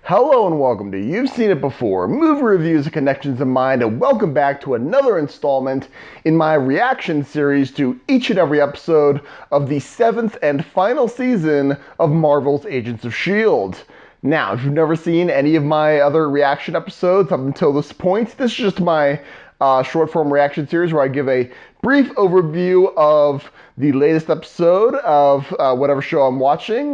Hello and welcome to You've Seen It Before, movie reviews and connections in mind, and welcome back to another installment in my reaction series to each and every episode of the 7th and final season of Marvel's Agents of S.H.I.E.L.D. Now, if you've never seen any of my other reaction episodes up until this point, this is just my short form reaction series where I give a brief overview of the latest episode of whatever show I'm watching,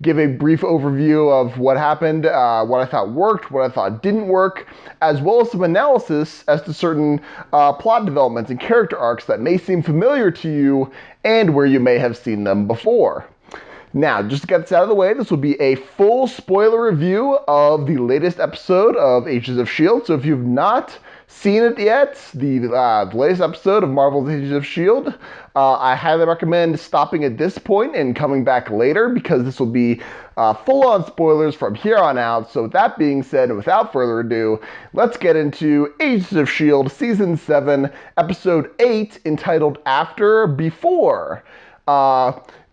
give a brief overview of what happened, what I thought worked, what I thought didn't work, as well as some analysis as to certain plot developments and character arcs that may seem familiar to you and where you may have seen them before. Now, just to get this out of the way, this will be a full spoiler review of the latest episode of Agents of S.H.I.E.L.D. So if you've not seen it yet, the latest episode of Marvel's Agents of S.H.I.E.L.D., I highly recommend stopping at this point and coming back later because this will be full-on spoilers from here on out. So with that being said, and without further ado, let's get into Agents of S.H.I.E.L.D. Season 7, Episode 8, entitled After Before.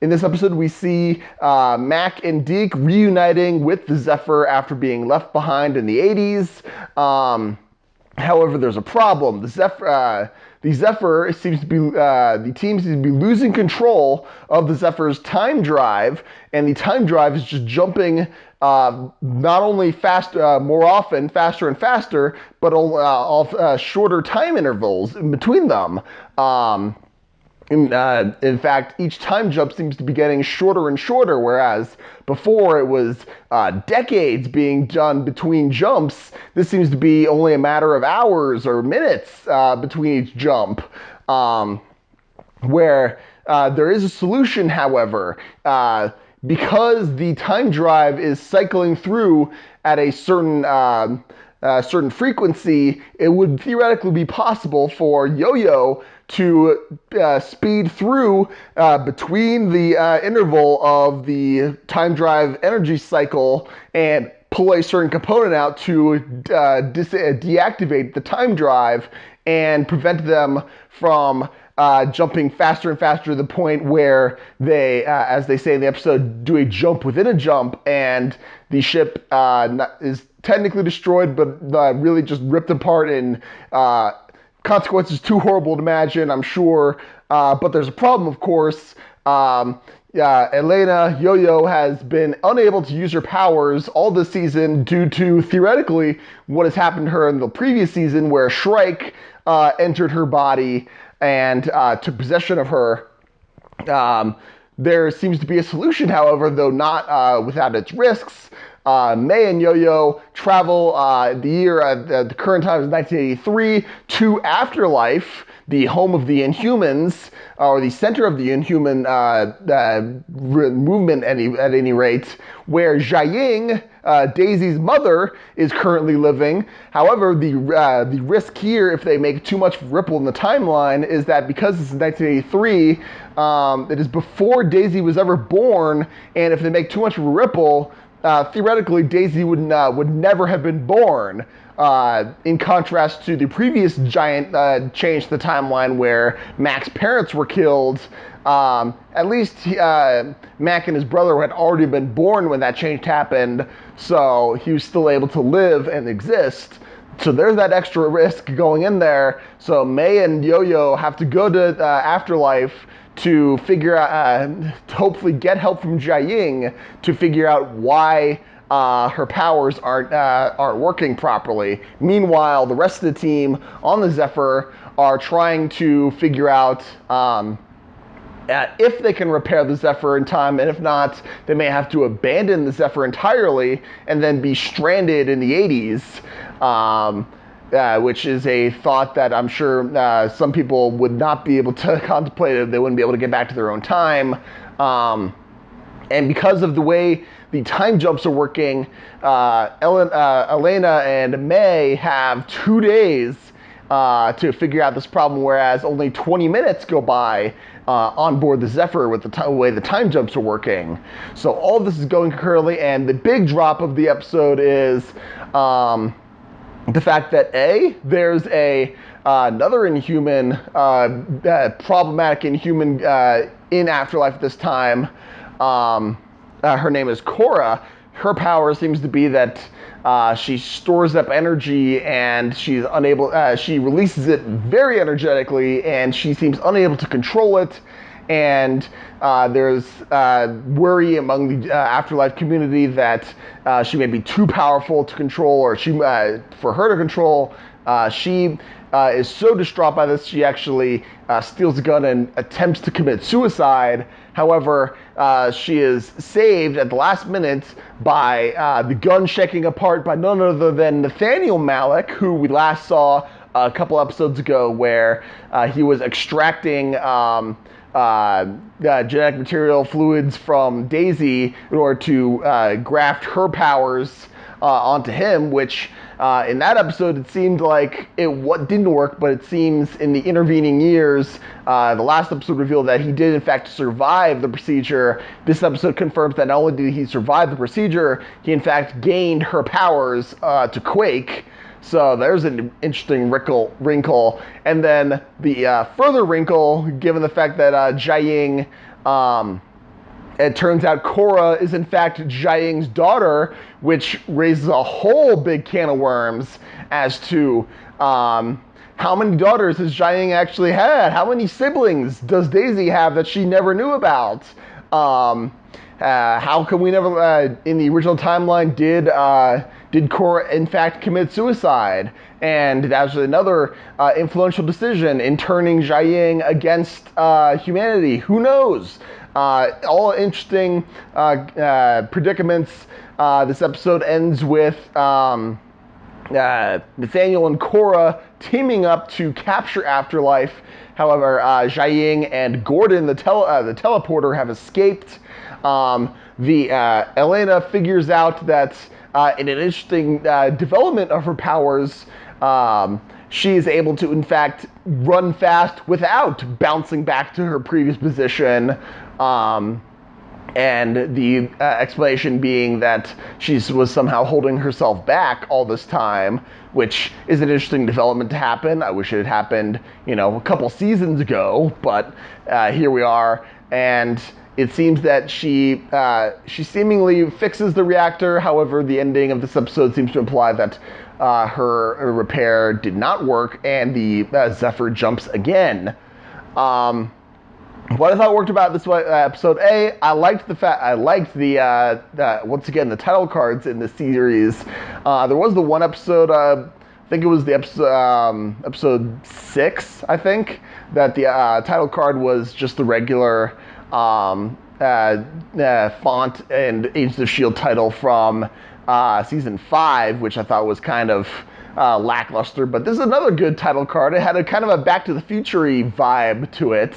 In this episode, we see Mac and Deke reuniting with the Zephyr after being left behind in the 80s. However, there's a problem. The Zephyr seems to be the team seems to be losing control of the Zephyr's time drive, and the time drive is just jumping not only more often, faster and faster, but all shorter time intervals in between them. In fact, each time jump seems to be getting shorter and shorter, whereas before it was decades being done between jumps. This seems to be only a matter of hours or minutes between each jump, where there is a solution, however. Because the time drive is cycling through at a certain frequency, it would theoretically be possible for Yo-Yo to speed through between the interval of the time drive energy cycle and pull a certain component out to deactivate the time drive and prevent them from jumping faster and faster to the point where they, as they say in the episode, do a jump within a jump, and the ship is technically destroyed, but really just ripped apart in consequences too horrible to imagine, I'm sure. But there's a problem, of course. Elena, Yo-Yo, has been unable to use her powers all this season due to, theoretically, what has happened to her in the previous season, where Shrike entered her body and took possession of her. There seems to be a solution, however, though not without its risks. May and Yo-Yo travel the current time is 1983, to Afterlife, the home of the Inhumans, or the center of the Inhuman movement at any rate, where Jiaying, Daisy's mother, is currently living. However, the risk here, if they make too much ripple in the timeline, is that because this is 1983, it is before Daisy was ever born, and if they make too much of a ripple, theoretically, Daisy would never have been born, in contrast to the previous giant change to the timeline where Mac's parents were killed. At least Mac and his brother had already been born when that change happened, so he was still able to live and exist. So there's that extra risk going in there. So May and Yo-Yo have to go to Afterlife to figure out, to hopefully get help from Jiaying to figure out why her powers aren't working properly. Meanwhile, the rest of the team on the Zephyr are trying to figure out if they can repair the Zephyr in time, and if not, they may have to abandon the Zephyr entirely and then be stranded in the 80s. Which is a thought that I'm sure some people would not be able to contemplate if they wouldn't be able to get back to their own time. And because of the way the time jumps are working, Elena and May have 2 days to figure out this problem, whereas only 20 minutes go by on board the Zephyr with the way the time jumps are working. So all this is going concurrently, and the big drop of the episode is the fact that there's another Inhuman, problematic Inhuman in Afterlife this time. Her name is Cora, her power seems to be that she stores up energy and she's unable. She releases it very energetically, and she seems unable to control it. And there's worry among the afterlife community that she may be too powerful to control, or for her to control. She is so distraught by this, she actually steals a gun and attempts to commit suicide. However, she is saved at the last minute by the gun shaking apart by none other than Nathaniel Malik, who we last saw a couple episodes ago, where he was extracting genetic material fluids from Daisy in order to graft her powers onto him, which in that episode it seemed like it didn't work, but it seems in the intervening years, the last episode revealed that he did in fact survive the procedure. This episode confirms that not only did he survive the procedure, he in fact gained her powers to quake. So there's an interesting wrinkle. And then the further wrinkle, given the fact that Jiaying, it turns out Korra is in fact Jiaying's daughter, which raises a whole big can of worms as to how many daughters has Jiaying actually had? How many siblings does Daisy have that she never knew about? How come we never, in the original timeline, did Korra in fact commit suicide? And that was another influential decision in turning Jiaying against humanity. Who knows? All interesting predicaments. This episode ends with Nathaniel and Korra teaming up to capture Afterlife. However, Jiaying and Gordon, the teleporter, have escaped. Elena figures out that in an interesting development of her powers, she is able to, in fact, run fast without bouncing back to her previous position. And the explanation being that she was somehow holding herself back all this time, which is an interesting development to happen. I wish it had happened, a couple seasons ago, but here we are. And it seems that she seemingly fixes the reactor. However, the ending of this episode seems to imply that her repair did not work, and the Zephyr jumps again. What I thought worked about this episode, I liked the once again the title cards in this series. There was the one episode, I think it was the episode 6, I think, that the title card was just the regular font and Agents of S.H.I.E.L.D. title from season 5, which I thought was kind of lackluster, but this is another good title card. It had a kind of a Back to the Future-y vibe to it,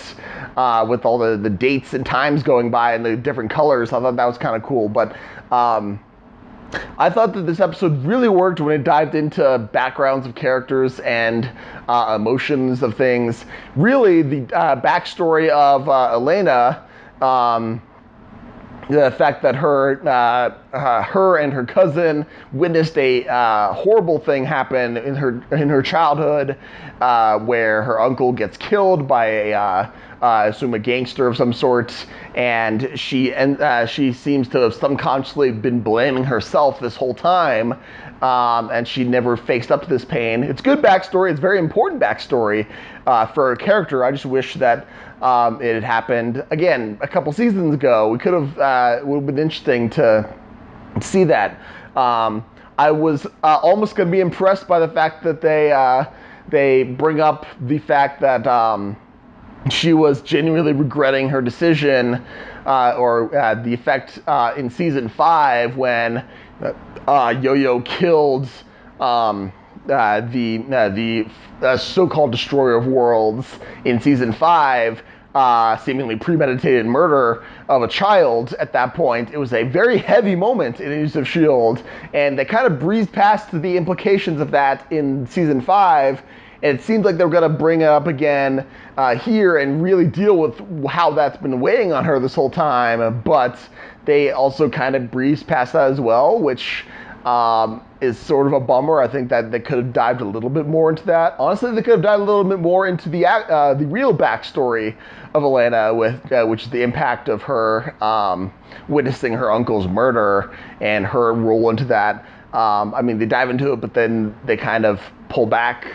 with all the dates and times going by and the different colors. I thought that was kind of cool, but I thought that this episode really worked when it dived into backgrounds of characters and emotions of things. Really, the backstory of Elena, the fact that her and her cousin witnessed a horrible thing happen in her childhood, where her uncle gets killed by I assume a gangster of some sort, and she seems to have subconsciously been blaming herself this whole time, and she never faced up to this pain. It's good backstory. It's very important backstory for a character. I just wish that it had happened again a couple seasons ago. We could have. It would have been interesting to see that. I was almost going to be impressed by the fact that they bring up the fact that she was genuinely regretting her decision, or the effect in season 5 when Yo-Yo killed the so-called Destroyer of Worlds in season 5, seemingly premeditated murder of a child at that point. It was a very heavy moment in Agents of S.H.I.E.L.D., and they kind of breezed past the implications of that in season 5. And it seems like they're going to bring it up again here and really deal with how that's been weighing on her this whole time. But they also kind of breezed past that as well, which is sort of a bummer. I think that they could have dived a little bit more into that. Honestly, they could have dived a little bit more into the real backstory of Elena, which is the impact of her witnessing her uncle's murder and her role into that. I mean, they dive into it, but then they kind of pull back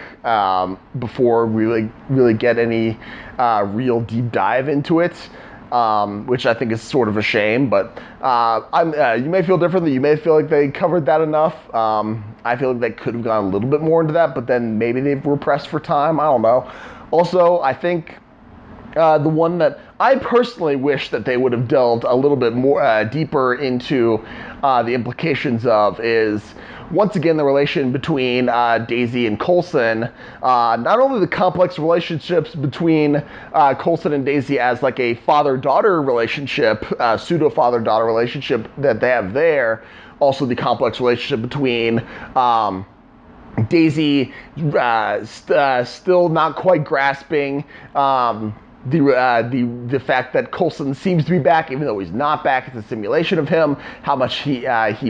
before really get any real deep dive into it. Which I think is sort of a shame, but you may feel differently. You may feel like they covered that enough. I feel like they could have gone a little bit more into that, but then maybe they were pressed for time. I don't know. Also, I think the one that I personally wish that they would have delved a little bit more deeper into the implications of is, once again, the relation between Daisy and Coulson. Not only the complex relationships between Coulson and Daisy as like a father-daughter relationship, pseudo-father-daughter relationship that they have there, also the complex relationship between Daisy still not quite grasping the fact that Coulson seems to be back, even though he's not back. It's a simulation of him. How much he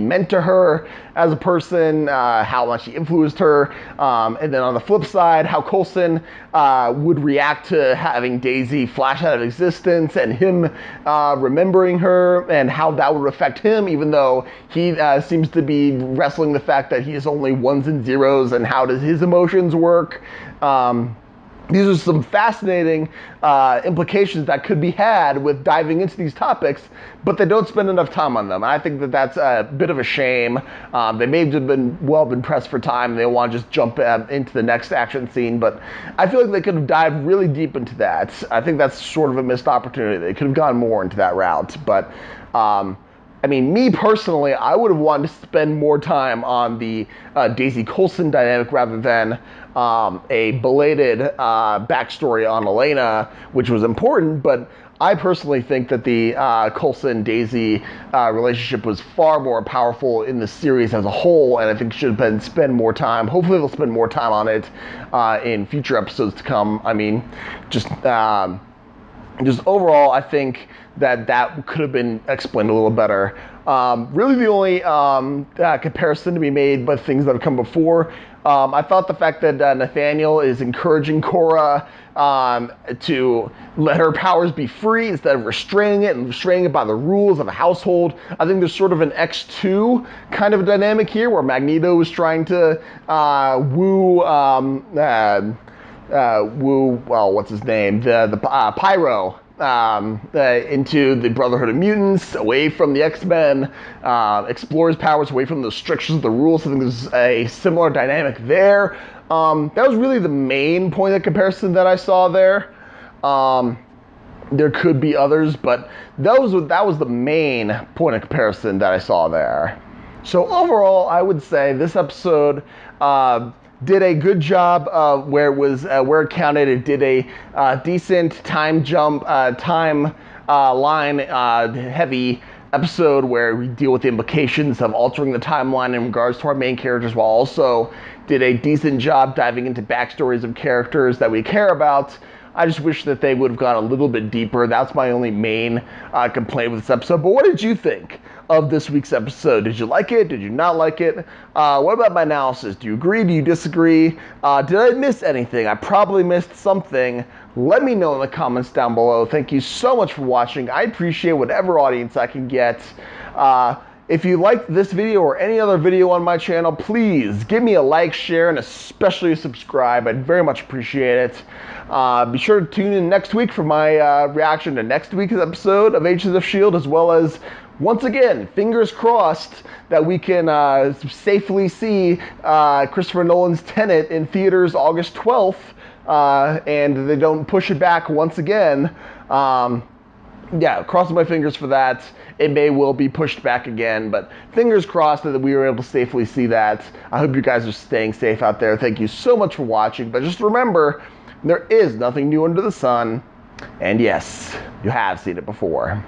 meant to her as a person, how much he influenced her, and then on the flip side, how Coulson would react to having Daisy flash out of existence and him remembering her, and how that would affect him, even though he seems to be wrestling the fact that he is only ones and zeros, and how does his emotions work. These are some fascinating implications that could be had with diving into these topics, but they don't spend enough time on them. And I think that that's a bit of a shame. They may have been pressed for time. They want to just jump into the next action scene, but I feel like they could have dived really deep into that. I think that's sort of a missed opportunity. They could have gone more into that route, but I mean, me personally, I would have wanted to spend more time on the Daisy Coulson dynamic rather than a belated backstory on Elena, which was important, but I personally think that the Coulson-Daisy relationship was far more powerful in the series as a whole, and I think should have spend more time. Hopefully they'll spend more time on it in future episodes to come. I mean, just overall, I think that could have been explained a little better. Really the only comparison to be made by things that have come before, I thought the fact that Nathaniel is encouraging Cora to let her powers be free instead of restraining it by the rules of a household. I think there's sort of an X2 kind of a dynamic here where Magneto is trying to woo, well, what's his name? The Pyro into the Brotherhood of Mutants, away from the X-Men, explore his powers away from the restrictions of the rules. I think there's a similar dynamic there. That was really the main point of comparison that I saw there. There could be others, but that was the main point of comparison that I saw there. So overall, I would say this episode did a good job where it counted. It did a decent time line heavy episode where we deal with the implications of altering the timeline in regards to our main characters, while also did a decent job diving into backstories of characters that we care about. I just wish that they would have gone a little bit deeper. That's my only main complaint with this episode. But what did you think of this week's episode? Did you like it? Did you not like it? What about my analysis? Do you agree? Do you disagree? Did I miss anything? I probably missed something. Let me know in the comments down below. Thank you so much for watching. I appreciate whatever audience I can get. If you liked this video or any other video on my channel, please give me a like, share, and especially a subscribe. I'd very much appreciate it. Be sure to tune in next week for my reaction to next week's episode of Agents of S.H.I.E.L.D., as well as, once again, fingers crossed that we can safely see Christopher Nolan's Tenet in theaters August 12th, and they don't push it back once again. Yeah, crossing my fingers for that. It may well be pushed back again, but fingers crossed that we were able to safely see that. I hope you guys are staying safe out there. Thank you so much for watching, but just remember, there is nothing new under the sun, and yes, you have seen it before.